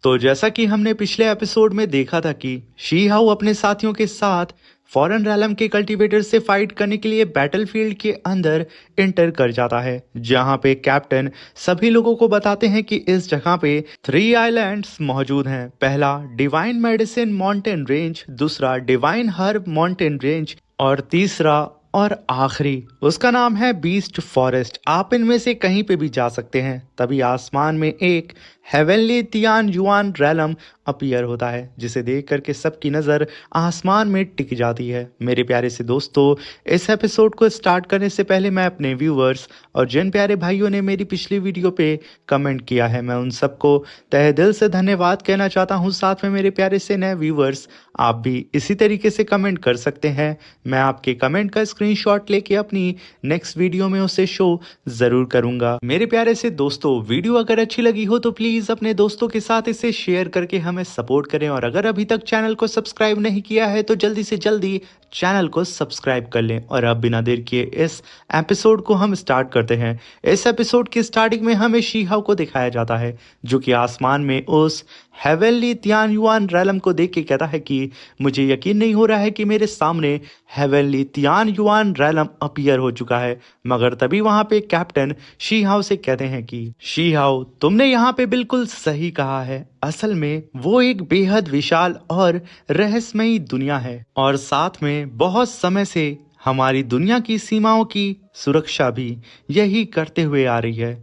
तो जैसा कि हमने पिछले एपिसोड में देखा था कि शी हाउ अपने साथियों के साथ फॉरेन रैलम के कल्टीवेटर से फाइट करने के लिए बैटलफील्ड के अंदर एंटर कर जाता है, जहां पे कैप्टन सभी लोगों को बताते हैं कि इस जगह पे 3 आइलैंड्स मौजूद हैं। पहला डिवाइन मेडिसिन माउंटेन रेंज, दूसरा डिवाइन हर्ब माउंटेन रेंज और तीसरा और आखिरी उसका नाम है बीस्ट फॉरेस्ट। आप इनमें से कहीं पे भी जा सकते हैं। तभी आसमान में एक heavenly Tian yuan realm appear होता है, जिसे देख करके सबकी नज़र आसमान में टिक जाती है। मेरे प्यारे से दोस्तों, इस एपिसोड को स्टार्ट करने से पहले मैं अपने व्यूवर्स और जिन प्यारे भाइयों ने मेरी पिछली वीडियो पे कमेंट किया है, मैं उन सबको तहे दिल से धन्यवाद कहना चाहता हूँ। साथ में मेरे प्यारे से नए व्यूवर्स, आप भी इसी तरीके से कमेंट कर सकते हैं। मैं आपके कमेंट का स्क्रीनशॉट लेके अपनी नेक्स्ट वीडियो में उसे शो ज़रूर करूंगा। मेरे प्यारे से दोस्तों, वीडियो अगर अच्छी लगी हो तो प्लीज़ अपने दोस्तों के साथ इसे शेयर करके हमें सपोर्ट करें, और अगर अभी तक चैनल को सब्सक्राइब नहीं किया है तो जल्दी से जल्दी चैनल को सब्सक्राइब कर लें। और अब बिना देर किए इस एपिसोड को हम स्टार्ट करते हैं। इस एपिसोड की स्टार्टिंग में हमें शी हाउ को दिखाया जाता है, जो कि आसमान में उस हेवनली तियान युआन रैलम को देख के कहता है कि मुझे यकीन नहीं हो रहा है कि मेरे सामने heavenly Tian yuan realm appear हो चुका है। मगर तभी वहां पे कैप्टन शी हाउ से कहते हैं कि शी हाउ, तुमने यहाँ पे बिल्कुल सही कहा है। असल में वो एक बेहद विशाल और रहस्यमयी दुनिया है, और साथ में बहुत समय से हमारी दुनिया की सीमाओं की सुरक्षा भी यही करते हुए आ रही है।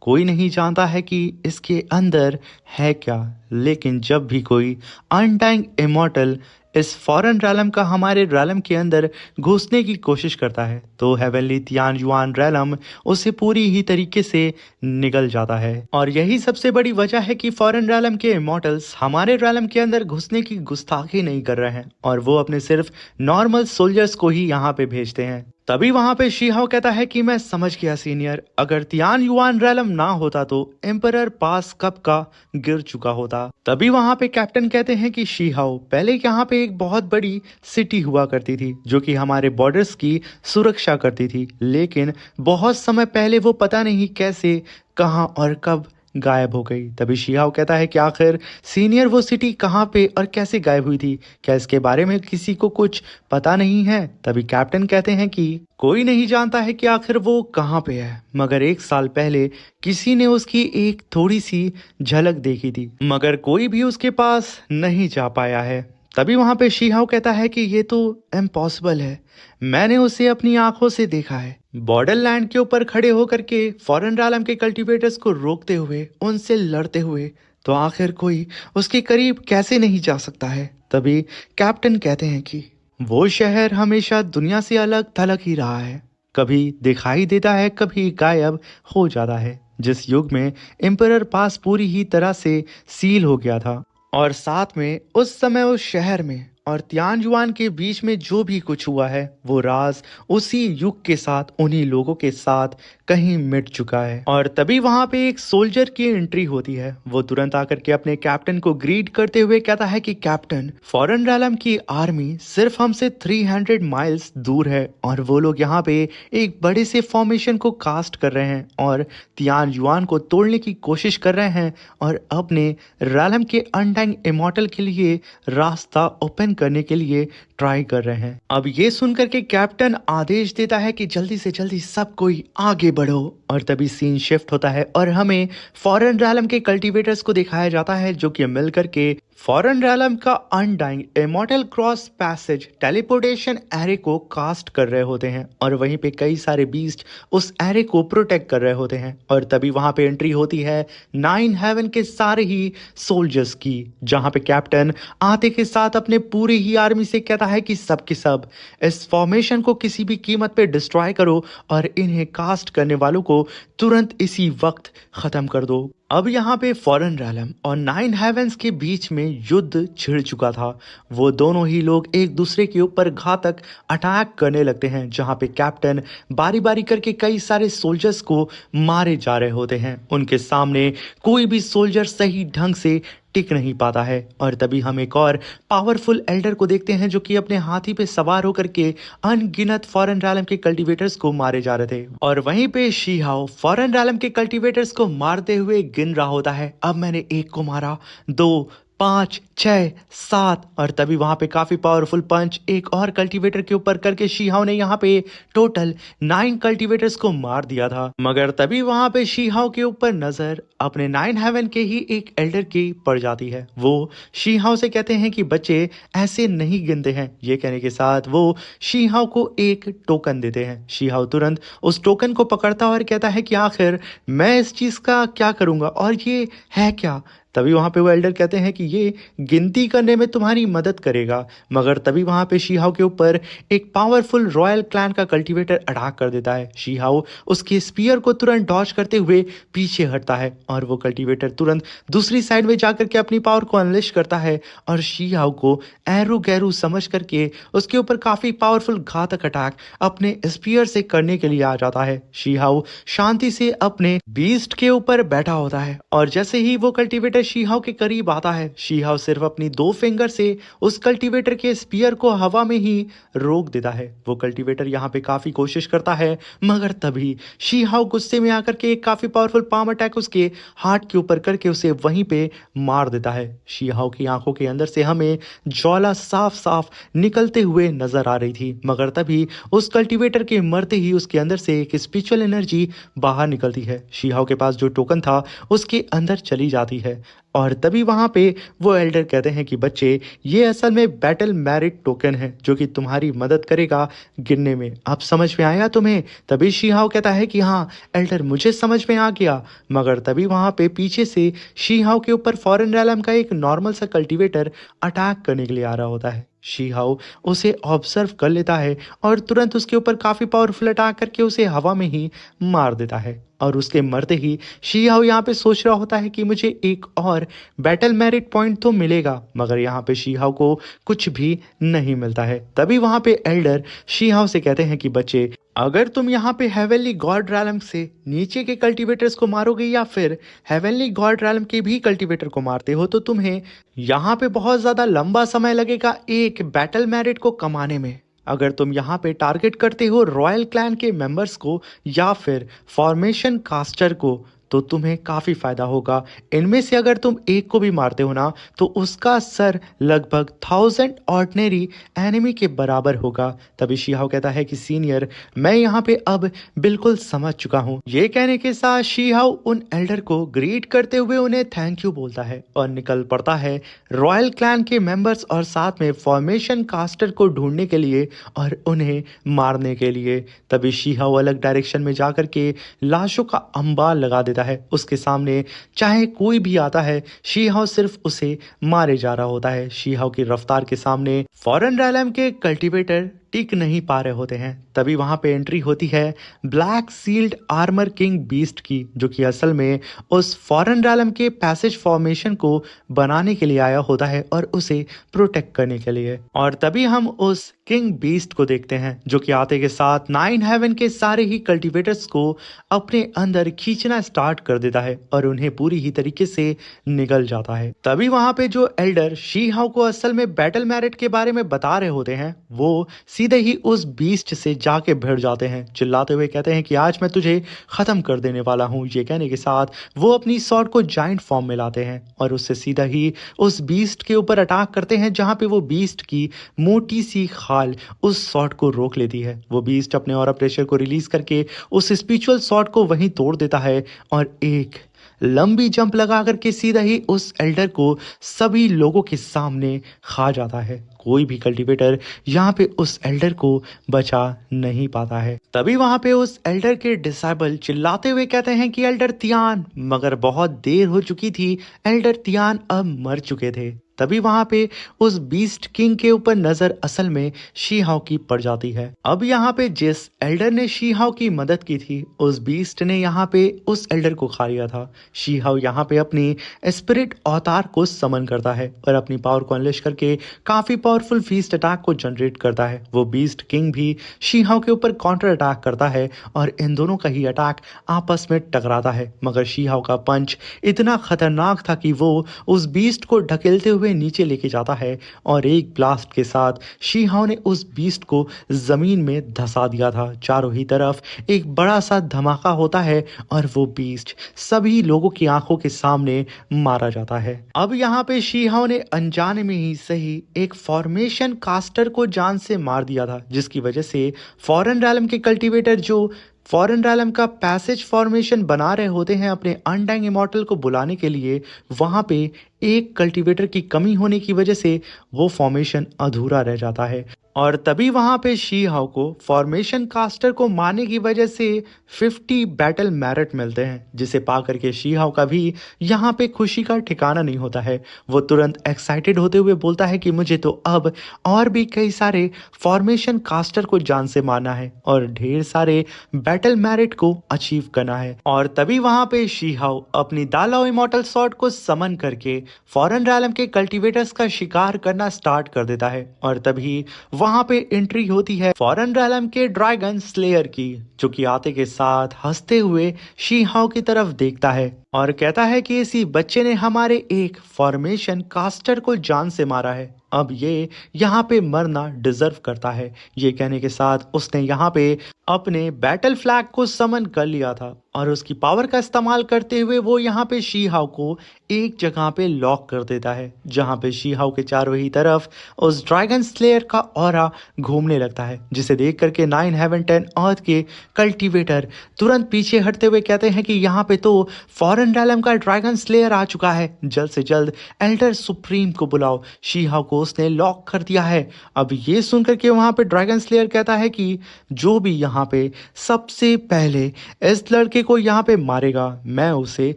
कोई नहीं जानता है कि इसके अंदर है क्या, लेकिन जब भी कोई अनडाइंग इमॉर्टल इस फॉरेन रैलम का हमारे रैलम के अंदर घुसने की कोशिश करता है, तो हेवनली तियान युआन रैलम उसे पूरी ही तरीके से निगल जाता है। और यही सबसे बड़ी वजह है कि फॉरेन रैलम के इमॉर्टल्स हमारे रैलम के अंदर घुसने की गुस्ताखी नहीं कर रहे हैं, और वो अपने सिर्फ नॉर्मल सोल्जर्स को ही यहाँ पे भेजते हैं। तभी वहां पे शी हाउ कहता है कि मैं समझ गया सीनियर, अगर तियान युआन रैलम ना होता तो एम्परर पास कब का गिर चुका होता। तभी वहां पे कैप्टन कहते हैं कि शी हाउ, पहले यहाँ पे एक बहुत बड़ी सिटी हुआ करती थी जो कि हमारे बॉर्डर्स की सुरक्षा करती थी, लेकिन बहुत समय पहले वो पता नहीं कैसे, कहां और कब गायब हो गई। तभी शी हाउ कहता है कि आखिर सीनियर वो सिटी कहाँ पे और कैसे गायब हुई थी, क्या इसके बारे में किसी को कुछ पता नहीं है। तभी कैप्टन कहते हैं कि कोई नहीं जानता है कि आखिर वो कहाँ पे है, मगर 1 साल पहले किसी ने उसकी एक थोड़ी सी झलक देखी थी, मगर कोई भी उसके पास नहीं जा पाया है। तभी वहां पे शी हाउ कहता है कि ये तो इम्पॉसिबल है, मैंने उसे अपनी आंखों से देखा है। बॉर्डर लैंड के ऊपर खड़े होकर के फॉरेन रैलम के कल्टीवेटर्स को रोकते हुए, उनसे लड़ते हुए, तो आखिर कोई उसके करीब कैसे नहीं जा सकता है। तभी कैप्टन कहते हैं कि वो शहर हमेशा दुनिया से अलग थलग ही रहा है, कभी दिखाई देता है, कभी गायब हो जाता है। जिस युग में एम्परर पास पूरी ही तरह से सील हो गया था, और साथ में उस समय उस शहर में और तियान युआन के बीच में जो भी कुछ हुआ है, वो राज उसी युग के साथ, उन्हीं लोगों के साथ कहीं मिट चुका है। और तभी वहां पे एक सोल्जर की एंट्री होती है। वो तुरंत आकर के अपने कैप्टन को ग्रीट करते हुए कहता है कि कैप्टन, फॉरेन रैलम की आर्मी सिर्फ हमसे 300 माइल्स दूर है, और वो लोग यहाँ पे एक बड़े से फॉर्मेशन को कास्ट कर रहे हैं और तियान युआन को तोड़ने की कोशिश कर रहे हैं, और अपने रैलम के अनडाइंग इमॉर्टल के लिए रास्ता ओपन करने के लिए ट्राई कर रहे हैं। अब ये सुनकर के कैप्टन आदेश देता है कि जल्दी से जल्दी सब कोई आगे बढ़ो। और तभी सीन शिफ्ट होता है और हमें फॉरेन रैलम के कल्टीवेटर्स को दिखाया जाता है, जो कि मिलकर के फॉरेन रैलम का undying immortal cross passage teleportation array को कास्ट कर रहे होते हैं, और वहीं पे कई सारे बीस्ट उस एरे को प्रोटेक्ट कर रहे होते हैं। और तभी वहां पे एंट्री होती है 9 हेवन के सारे ही सोल्जर्स की, जहां पे कैप्टन आते के साथ अपने पूरी ही आर्मी से कहता है कि सब के सब इस फॉर्मेशन को किसी भी कीमत पे डिस्ट्रॉय करो, और इन्हें कास्ट करने वालों को तुरंत इसी वक्त खत्म कर दो। अब यहाँ पे फॉरेन रैलम और 9 हेवंस के बीच में युद्ध छिड़ चुका था। वो दोनों ही लोग एक दूसरे के ऊपर घातक अटैक करने लगते हैं, जहाँ पे कैप्टन बारी बारी करके कई सारे सोल्जर्स को मारे जा रहे होते हैं। उनके सामने कोई भी सोल्जर सही ढंग से टिक नहीं पाता है। और तभी हम एक और पावरफुल एल्डर को देखते हैं, जो कि अपने हाथी पे सवार होकर के अनगिनत फॉरेन रैलम के कल्टीवेटर्स को मारे जा रहे थे। और वहीं पे शी हाउ फॉरेन रैलम के कल्टीवेटर्स को मारते हुए गिन रहा होता है, अब मैंने 1 को मारा, 2, 5, 6, 7 और तभी वहां पे काफी पावरफुल पंच एक और कल्टीवेटर के ऊपर करके शीहाओ ने यहाँ पे टोटल 9 कल्टीवेटर्स को मार दिया था। मगर तभी वहां पे शीहाओ के ऊपर नजर अपने 9 हेवन के ही एक एल्डर की पड़ जाती है। वो शीहाओ से कहते हैं कि बच्चे ऐसे नहीं गिनते हैं। ये कहने के साथ वो शीहाओ को एक टोकन देते हैं। शीहाओ तुरंत उस टोकन को पकड़ता और कहता है कि आखिर मैं इस चीज का क्या करूंगा और ये है क्या। तभी वहां पे वो एल्डर कहते हैं कि ये गिनती करने में तुम्हारी मदद करेगा। मगर तभी वहां पे शीहाओ के ऊपर एक पावरफुल रॉयल क्लैन का कल्टीवेटर अटैक कर देता है। शीहाओ उसके स्पीयर को तुरंत डॉज करते हुए पीछे हटता है और वो कल्टीवेटर तुरंत दूसरी साइड में जाकर के अपनी पावर को अनलिश करता है और शीहाओ को एरू गैरू समझ करके उसके ऊपर काफी पावरफुल घातक अटैक अपने स्पीयर से करने के लिए आ जाता है। शीहाओ शांति से अपने बीस्ट के ऊपर बैठा होता है और जैसे ही वो कल्टीवेटर शीहाओ के करीब आता है, शीहाओ सिर्फ अपनी 2 फिंगर से उस कल्टीवेटर के स्पीयर को हवा में ही रोक देता है। वो कल्टीवेटर यहाँ पे काफी कोशिश करता है मगर तभी शीहाओ गुस्से में आकर के एक काफी पावरफुल पाम अटैक उसके हार्ट के ऊपर करके उसे वहीं पे मार देता है। शीहाओ की आंखों के अंदर से हमें ज्वाला साफ साफ निकलते हुए नजर आ रही थी। मगर तभी उस कल्टीवेटर के मरते ही उसके अंदर से एक स्पिरिचुअल एनर्जी बाहर निकलती है। शीहाओ के पास जो टोकन था उसके अंदर चली जाती है और तभी वहां पे वो एल्डर कहते हैं कि बच्चे ये असल में बैटल मैरिट टोकन है जो कि तुम्हारी मदद करेगा गिनने में। अब समझ में आया तुम्हें? तभी शीहाओ कहता है कि हाँ एल्डर, मुझे समझ में आ गया। मगर तभी वहां पे पीछे से शीहाओ के ऊपर फॉरेन रैलम का एक नॉर्मल सा कल्टीवेटर अटैक करने के लिए आ रहा होता है। शीहाओ उसे ऑब्जर्व कर लेता है और तुरंत उसके ऊपर काफी पावरफुल अटैक करके उसे हवा में ही मार देता है और उसके मरते ही शीहाओ यहाँ पे सोच रहा होता है कि मुझे एक और बैटल मेरिट पॉइंट तो मिलेगा। मगर यहाँ पे शीहाओ को कुछ भी नहीं मिलता है। तभी वहां पे एल्डर शीहाओ से कहते हैं कि बच्चे, अगर तुम यहाँ पे हेवनली गॉड रैलम से नीचे के कल्टीवेटर्स को मारोगे या फिर हेवनली गॉड रैलम के भी कल्टीवेटर को मारते हो तो तुम्हें यहाँ पे बहुत ज्यादा लंबा समय लगेगा एक बैटल मेरिट को कमाने में। अगर तुम यहाँ पे टारगेट करते हो रॉयल क्लैन के मेंबर्स को या फिर फॉर्मेशन कास्टर को तो तुम्हें काफी फायदा होगा। इनमें से अगर तुम एक को भी मारते हो ना तो उसका सर लगभग 1000 ऑर्डिनरी एनिमी के बराबर होगा। तभी शीहाओ कहता है कि सीनियर, मैं यहाँ पे अब बिल्कुल समझ चुका हूँ। ये कहने के साथ शीहाओ उन एल्डर को ग्रीट करते हुए उन्हें थैंक यू बोलता है और निकल पड़ता है रॉयल क्लैन के मेंबर्स और साथ में फॉर्मेशन कास्टर को ढूंढने के लिए और उन्हें मारने के लिए। तभी शीहाओ अलग डायरेक्शन में जाकर के लाशों का अंबार लगा देता है। उसके सामने चाहे कोई भी आता है, शीहाओ सिर्फ उसे मारे जा रहा होता है। शीहाओ की रफ्तार के सामने फॉरेन रैलम के कल्टीवेटर टिक नहीं पा रहे होते हैं। तभी वहां पे एंट्री होती है black sealed armour king beast की, जो कि असल में उस फॉरेन रैलम के पैसेज फॉर्मेशन को बनाने के लिए आया होता है और उसे प्रोटेक्ट करने के लिए। और तभी हम उस किंग बीस्ट को देखते हैं जो कि आते के साथ 9 हेवन के सारे ही कल्टीवेटर्स को अपने अंदर खींचना स्टार्ट कर देता है और उन्हें पूरी ही तरीके से निगल जाता है। तभी वहां पे जो एल्डर शीहाओ को असल में बैटल मैरिट के बारे में बता रहे होते हैं वो सीधे ही उस बीस्ट से जाके भिड़ जाते हैं, चिल्लाते हुए कहते हैं कि आज मैं तुझे खत्म कर देने वाला हूं। ये कहने के साथ वो अपनी स्वॉर्ड को जायंट फॉर्म में लाते हैं और उससे सीधा ही उस बीस्ट के ऊपर अटैक करते हैं, जहां पे वो बीस्ट की मोटी सी खाल उस स्वॉर्ड को रोक लेती है। वो बीस्ट अपने ऑरा प्रेशर को रिलीज करके उस स्पिरिचुअल स्वॉर्ड को वहीं तोड़ देता है और एक लंबी जंप लगा करके सीधा ही उस एल्डर को सभी लोगों के सामने खा जाता है। कोई भी कल्टीवेटर यहाँ पे उस एल्डर को बचा नहीं पाता है। तभी वहां पे उस एल्डर के डिसाइबल चिल्लाते हुए कहते हैं कि एल्डर तियान, मगर बहुत देर हो चुकी थी, एल्डर तियान अब मर चुके थे। तभी वहां पे उस बीस्ट किंग के ऊपर नजर असल में शीहाओ की पड़ जाती है। अब यहाँ पे जिस एल्डर ने शीहाओ की मदद की थी उस बीस्ट ने यहाँ पे उस एल्डर को खा लिया था। शीहाओ यहाँ पे अपनी स्पिरिट अवतार को समन करता है और अपनी पावर को अनलेश करके काफी पावरफुल फीस्ट अटैक को जनरेट करता है। वो बीस्ट किंग भी शीहाओ के ऊपर काउंटर अटैक करता है और इन दोनों का ही अटैक आपस में टकराता है। मगर शीहाओ का पंच इतना खतरनाक था कि वो उस बीस्ट को ढकेलते हुए हुए नीचे लेके जाता है और एक ब्लास्ट के साथ शी हाओ ने उस बीस्ट को जमीन में धंसा दिया था। चारों ही तरफ एक बड़ा सा धमाका होता है और वो बीस्ट सभी लोगों की आंखों के सामने मारा जाता है। अब यहाँ पे शी हाओ ने अनजाने में ही सही एक फॉर्मेशन कास्टर को जान से मार दिया था, जिसकी वजह से फॉरेन रैलम के कल्टीवेटर जो फॉरेन रैलम का पैसेज फॉर्मेशन बना रहे होते हैं अपने अनडाइंग इमॉर्टल को बुलाने के लिए, वहां पे एक कल्टीवेटर की कमी होने की वजह से वो फॉर्मेशन अधूरा रह जाता है। और तभी वहां पे शी हाओ को फॉर्मेशन कास्टर को मारने की वजह से 50 बैटल मैरिट मिलते हैं, जिसे पा करके शी हाओ का भी यहाँ पे खुशी का ठिकाना नहीं होता है। वो तुरंत एक्साइटेड होते हुए बोलता है कि मुझे तो अब और भी कई सारे फॉर्मेशन कास्टर को जान से मारना है और ढेर सारे बैटल मैरिट को अचीव करना है। और तभी वहां पे शी हाओ अपनी दालाओ इमॉर्टल सॉर्ड को समन करके फॉरेन रैलम के कल्टीवेटर्स का शिकार करना स्टार्ट कर देता है। और तभी वहां पे एंट्री होती है फॉरेन रैलम के ड्रैगन स्लेयर की, जो कि आते के साथ हंसते हुए शी हाओ की तरफ देखता है और कहता है कि इसी बच्चे ने हमारे एक फॉर्मेशन कास्टर को जान से मारा है, अब ये यहाँ पे मरना डिजर्व करता है। ये कहने के साथ उसने यहाँ पे अपने बैटल फ्लैग को समन कर लिया था और उसकी पावर का इस्तेमाल करते हुए वो यहाँ पे शी हाओ को एक जगह पे लॉक कर देता है, जहाँ पे शी हाओ के चारों ही तरफ उस ड्रैगन स्लेयर का ऑरा घूमने लगता है, जिसे देख करके 9 हेवन 10 अर्थ के कल्टीवेटर तुरंत पीछे हटते हुए कहते हैं कि यहाँ पे तो फॉरेन रैलम का ड्रैगन स्लेयर आ चुका है, जल्द से जल्द एल्डर सुप्रीम को बुलाओ, शी हाओ को उसने लॉक कर दिया है। अब ये सुनकर के वहां पे ड्रैगन स्लेयर कहता है कि जो भी यहाँ पे सबसे पहले इस लड़के को यहाँ पे मारेगा, मैं उसे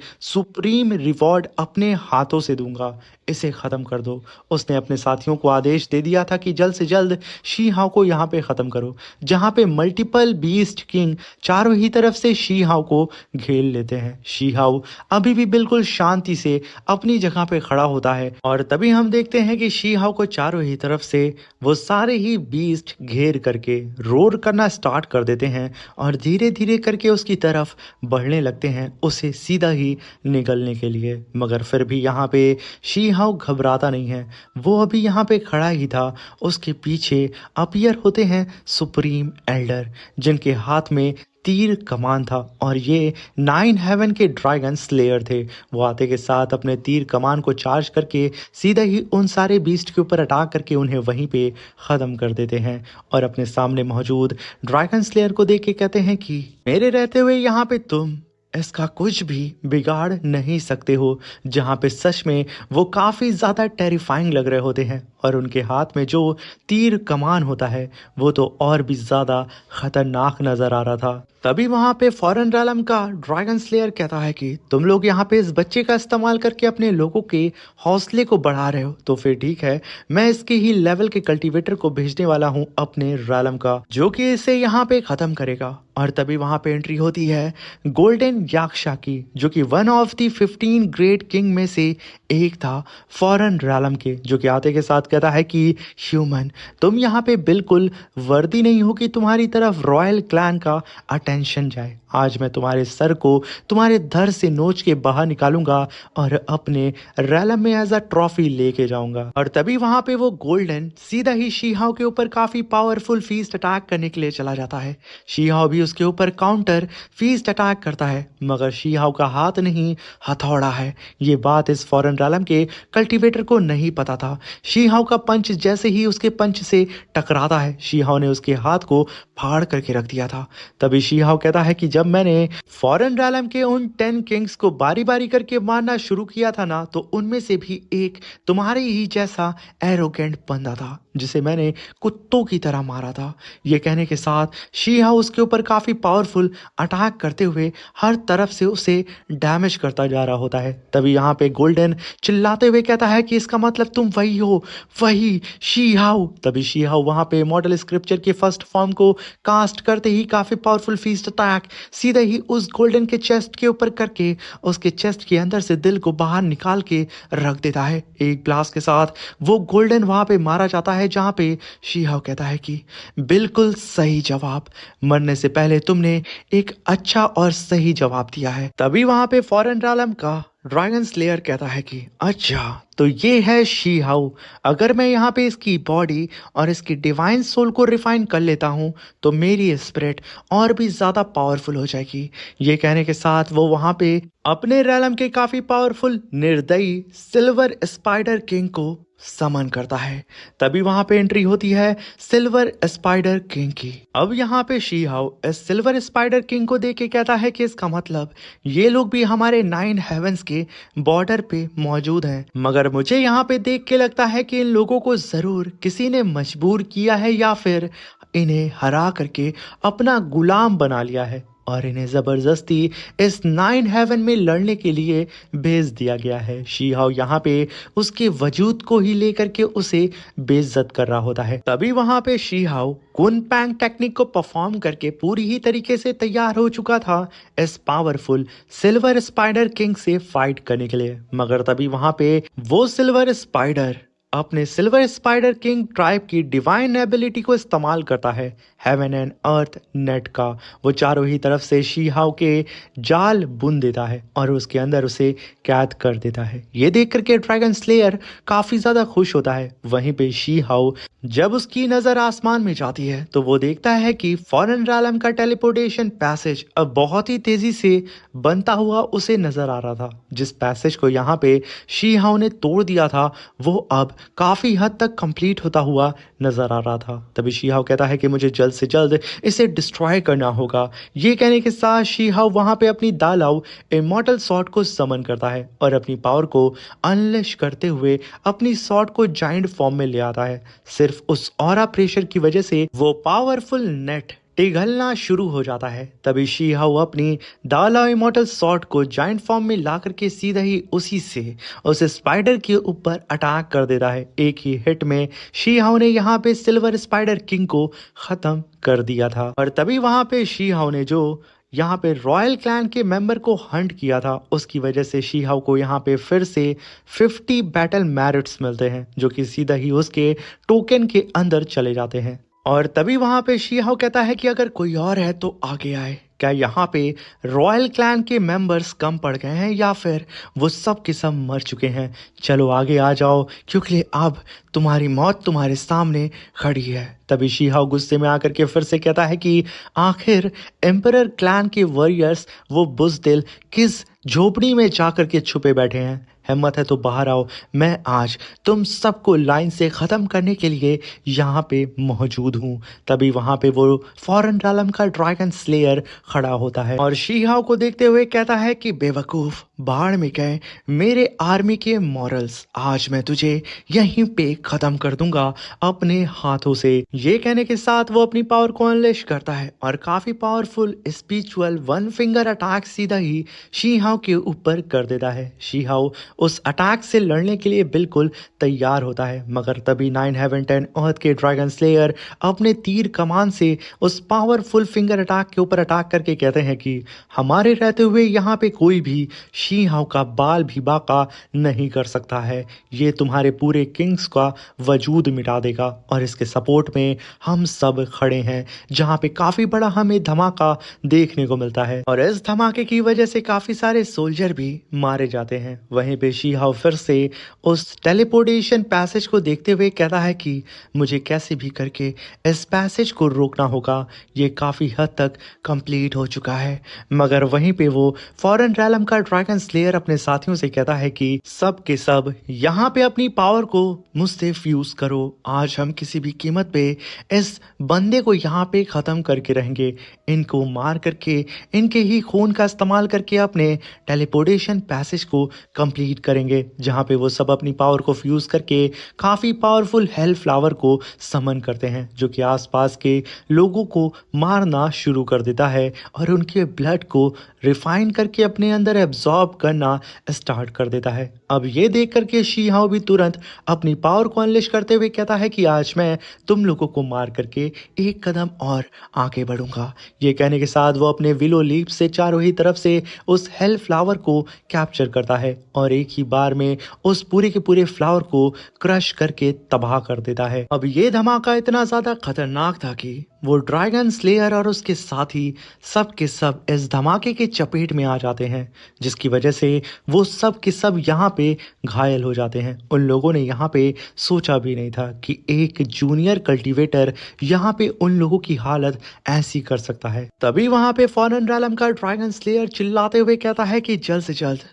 सुप्रीम रिवॉर्ड अपने हाथों से दूंगा, इसे खत्म कर दो। उसने अपने साथियों को आदेश दे दिया था कि जल्द से जल्द शी हाओ को यहाँ पे खत्म करो, जहाँ पे मल्टीपल बीस्ट किंग चारों ही तरफ से शी हाओ को घेर लेते हैं। शी हाओ अभी भी बिल्कुल शांति से अपनी जगह पे खड़ा होता है और तभी हम देखते हैं कि शी हाओ को चारों ही तरफ से वो सारे ही बीस्ट घेर करके रोर करना स्टार्ट कर देते हैं और धीरे धीरे करके उसकी तरफ बढ़ने लगते हैं, उसे सीधा ही निगलने के लिए। मगर फिर भी यहाँ पे शी हाओ घबराता नहीं है, वो अभी यहाँ पे खड़ा ही था। उसके पीछे अपीयर होते हैं सुप्रीम एल्डर, जिनके हाथ में तीर कमान था और ये 9 हेवन के ड्रैगन स्लेयर थे। वो आते के साथ अपने तीर कमान को चार्ज करके सीधा ही उन सारे बीस्ट के ऊपर अटैक करके उन्हें वहीं पे ख़त्म कर देते हैं और अपने सामने मौजूद ड्रैगन स्लेयर को देख के कहते हैं कि मेरे रहते हुए यहाँ पे तुम इसका कुछ भी बिगाड़ नहीं सकते हो। जहाँ पे सच में वो काफ़ी ज़्यादा टेरिफाइंग लग रहे होते हैं और उनके हाथ में जो तीर कमान होता है वो तो और भी ज़्यादा खतरनाक नज़र आ रहा था। तभी वहाँ पे फॉरेन रैलम का ड्रैगन स्लेयर कहता है कि तुम लोग यहाँ पे इस बच्चे का इस्तेमाल करके अपने लोगों के हौसले को बढ़ा रहे हो, तो फिर ठीक है, मैं इसके ही लेवल के कल्टीवेटर को भेजने वाला हूँ अपने रैलम का, जो कि इसे यहाँ पे ख़त्म करेगा। और तभी वहाँ पे एंट्री होती है गोल्डन याक्षा की, जो कि one of the 15 great king में से एक था फॉरेन रैलम के, जो कि आते के साथ कहता है कि ह्यूमन, तुम यहाँ पे बिल्कुल वर्दी नहीं हो कि तुम्हारी तरफ रॉयल क्लैन का अटेंशन जाए। आज मैं तुम्हारे सर को तुम्हारे धर से नोच के बाहर निकालूंगा और अपने रैलम में एज अ ट्रॉफी लेके जाऊंगा। और तभी वहां पे वो गोल्डन सीधा ही शी हाओ के ऊपर काफी पावरफुल फीस्ट अटैक करने के लिए चला जाता है। शी हाओ भी उसके ऊपर काउंटर फीस्ट अटैक करता है, मगर शी हाओ का हाथ नहीं हथौड़ा है। ये बात इस फॉरेन रैलम के कल्टीवेटर को नहीं पता था। शी हाओ का पंच जैसे ही उसके पंच से टकराता है, शी हाओ ने उसके हाथ को फाड़ करके रख दिया था। तभी शी हाओ कहता है कि जब मैंने फॉरेन रैलम के उन 10 किंग्स को बारी बारी करके मारना शुरू किया था ना, तो उनमें से भी एक तुम्हारे ही जैसा एरोगेंट बंदा था, जिसे मैंने कुत्तों की तरह मारा था। ये कहने के साथ शी हाओ उसके ऊपर काफी पावरफुल अटैक करते हुए हर तरफ से उसे डैमेज करता जा रहा होता है। तभी यहाँ पे गोल्डन चिल्लाते हुए कहता है कि इसका मतलब तुम वही हो, वही शी हाओ। तभी शी हाओ वहां पे मॉडल स्क्रिप्चर के फर्स्ट फॉर्म को कास्ट करते ही काफी पावरफुल फीस्ट अटैक सीधा ही उस गोल्डन के चेस्ट के ऊपर करके उसके चेस्ट के अंदर से दिल को बाहर निकाल के रख देता है। एक ब्लास्ट के साथ वो गोल्डन वहां पे मारा जाता है, जहां पे शी हाओ कहता है कि बिल्कुल सही जवाब, मरने से पहले तुमने एक अच्छा और सही जवाब दिया है। तभी वहां पे फॉरेन रैलम का ड्रैगन स्लेयर कहता है कि अच्छा, तो ये है शी हाउ। अगर मैं यहाँ पे इसकी बॉडी और इसकी डिवाइन सोल को रिफाइन कर लेता हूँ तो मेरी स्पिरिट और भी ज़्यादा पावरफुल हो जाएगी। ये कहने के साथ वो वहाँ पे अपने रैलम के काफ़ी पावरफुल निर्दयी सिल्वर स्पाइडर किंग को समन करता है। तभी वहां पे एंट्री होती है सिल्वर स्पाइडर किंग की। अब यहाँ पे शी हाउ इस सिल्वर स्पाइडर किंग को देख के कहता है कि इसका मतलब ये लोग भी हमारे 9 हेवंस के बॉर्डर पे मौजूद हैं। मगर मुझे यहाँ पे देख के लगता है कि इन लोगों को जरूर किसी ने मजबूर किया है या फिर इन्हें हरा करके अपना गुलाम बना लिया है और इन्हें जबरदस्ती इस 9 हेवन में लड़ने के लिए भेज दिया गया है। शी हाउ यहाँ पे उसके वजूद को ही लेकर के उसे बेइज्जत कर रहा होता है। तभी वहां पे शी हाउ कुन पैंग टेक्निक को परफॉर्म करके पूरी ही तरीके से तैयार हो चुका था इस पावरफुल सिल्वर स्पाइडर किंग से फाइट करने के लिए। मगर तभी वहां पे वो सिल्वर स्पाइडर अपने सिल्वर स्पाइडर किंग ट्राइब की डिवाइन एबिलिटी को इस्तेमाल करता है हेवन एंड अर्थ नेट का। वो चारों ही तरफ से शी हाउ के जाल बुन देता है और उसके अंदर उसे कैद कर देता है। ये देख करके ड्रैगन स्लेयर काफी ज्यादा खुश होता है। वहीं पे शी हाउ जब उसकी नजर आसमान में जाती है तो वो देखता है कि फॉरेन रैलम का टेलीपोर्टेशन पैसेज अब बहुत ही तेजी से बनता हुआ उसे नजर आ रहा था। जिस पैसेज को यहाँ पे शी हाउ ने तोड़ दिया था वो अब काफी हद तक कंप्लीट होता हुआ नजर आ रहा था। तभी शी हाउ कहता है कि मुझे जल्द से जल्द इसे डिस्ट्रॉय करना होगा। ये कहने के साथ शी हाउ वहां पे अपनी दालाउ इमॉर्टल सॉर्ड को समन करता है और अपनी पावर को अनलेश करते हुए अपनी सॉर्ड को जाइंट फॉर्म में ले आता है। सिर्फ उस ऑरा प्रेशर की वजह से वो पावरफुल नेट पिघलना शुरू हो जाता है। तभी शी हाउ अपनी दाला इमॉर्टल सॉर्ड को जाइंट फॉर्म में ला करके सीधा ही उसी से उस स्पाइडर के ऊपर अटैक कर देता है। एक ही हिट में शी हाउ ने यहाँ पे सिल्वर स्पाइडर किंग को खत्म कर दिया था। और तभी वहां पे शी हाउ ने जो यहाँ पे रॉयल क्लैन के मेंबर को हंट किया था उसकी वजह से शी हाउ को यहाँ पे फिर से 50 बैटल मैरिट्स मिलते हैं जो कि सीधा ही उसके टोकन के अंदर चले जाते हैं। और तभी वहां पे शी हाउ कहता है कि अगर कोई और है तो आगे आए। क्या यहाँ पे रॉयल क्लैन के मेंबर्स कम पड़ गए हैं या फिर वो सब के सब मर चुके हैं? चलो आगे आ जाओ क्योंकि अब तुम्हारी मौत तुम्हारे सामने खड़ी है। तभी शी हाउ गुस्से में आकर के फिर से कहता है कि आखिर एम्परर क्लैन के वॉरियर्स वो बुज़दिल किस झोपड़ी में जाकर के छुपे बैठे हैं? हिम्मत है तो बाहर आओ, मैं आज तुम सबको लाइन से ख़त्म करने के लिए यहाँ पे मौजूद हूँ। तभी वहाँ पे वो फॉरेन रालम का ड्रैगन स्लेयर खड़ा होता है और शी हाउ को देखते हुए कहता है कि बेवकूफ़, बाढ़ में गए मेरे आर्मी के मॉरल्स, आज मैं तुझे यहीं पे ख़त्म कर दूंगा अपने हाथों से। ये कहने के साथ वो अपनी पावर को अनलेश करता है और काफ़ी powerful spiritual one finger attack सीधा ही शी हाउ के ऊपर कर देता है। शी हाउ उस अटैक से लड़ने के लिए बिल्कुल तैयार होता है। मगर तभी 9 हेवन 10 अर्थ के ड्रैगन स्लेयर अपने तीर कमान से उस पावरफुल फिंगर अटैक के ऊपर अटैक करके कहते हैं कि हमारे रहते हुए यहाँ पे कोई भी शी हाउ का बाल भी बाका नहीं कर सकता है। ये तुम्हारे पूरे किंग्स का वजूद मिटा देगा। और इसके सपोर्ट में हम सब खड़े हैं जहाँ पे काफी बड़ा हमें धमाका देखने को मिलता है और इस धमाके की वजह से काफी सारे सोल्जर भी मारे जाते हैं। वहीं पे शी हाउ फिर से उस टेलीपोर्टेशन पैसेज को देखते हुए कहता है कि मुझे कैसे भी करके इस पैसेज को रोकना होगा, ये काफ़ी हद तक कंप्लीट हो चुका है। मगर वहीं पे वो फॉरेन रैलम का ड्रैगन स्लेयर अपने साथियों से कहता है कि सब के सब यहाँ पे अपनी पावर को मुझसे फ्यूज करो, आज हम किसी भी कीमत पे इस बंदे को यहाँ पे ख़त्म करके रहेंगे। इनको मार करके इनके ही खून का इस्तेमाल करके अपने टेलीपोर्टेशन पैसेज को कंप्लीट करेंगे, जहाँ पे वो सब अपनी पावर को फ्यूज करके काफ़ी पावरफुल हेल फ्लावर को समन करते हैं जो कि आसपास के लोगों को मारना शुरू कर देता है और उनके ब्लड को रिफाइन करके अपने अंदर एब्जॉर्ब करना स्टार्ट कर देता है। अब ये देख करके शी हाउ भी तुरंत अपनी पावर को अनलिश करते हुए कहता है कि आज मैं तुम लोगों को मार करके एक कदम और आगे बढ़ूंगा। ये कहने के साथ वो अपने विलो लीफ से चारों ही तरफ से उस हेल फ्लावर को कैप्चर करता है और एक एक ही बार में उस पूरे के पूरे फ्लावर को क्रश करके तबाह कर देता है। अब ये धमाका इतना ज्यादा खतरनाक था कि वो ड्रैगन स्लेयर और उसके साथी सब के सब इस धमाके के चपेट में आ जाते हैं, जिसकी वजह से वो सब के सब यहाँ पे घायल हो जाते हैं। उन लोगों ने यहाँ पे सोचा भी नहीं था कि एक जूनियर कल्टीवेटर यहाँ पे उन लोगों की हालत ऐसी कर सकता है। तभी वहाँ पे फॉरेन रैलम का ड्रैगन स्लेयर चिल्लाते हुए कहता है कि जल्द से जल्द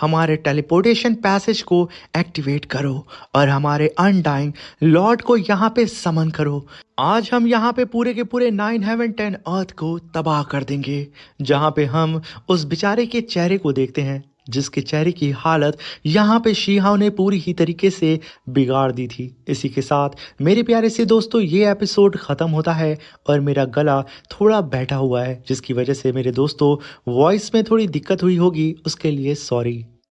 हमारे टेलीपोर्टेशन पैसेज को एक्टिवेट करो और हमारे अनडाइंग लॉर्ड को यहाँ पे समन करो। आज हम यहाँ पे पूरे के पूरे 9 हेवन 10 अर्थ को तबाह कर देंगे। जहाँ पे हम उस बेचारे के चेहरे को देखते हैं, जिसके चेहरे की हालत यहाँ पे शीहाव ने पूरी ही तरीके से बिगाड़ दी थी। इसी के साथ मेरे प्यारे से दोस्तों ये एपिसोड ख़त्म होता है और मेरा गला थोड़ा बैठा हुआ है, जिसकी वजह से मेरे दोस्तों वॉइस में थोड़ी दिक्कत हुई होगी, उसके लिए सॉरी।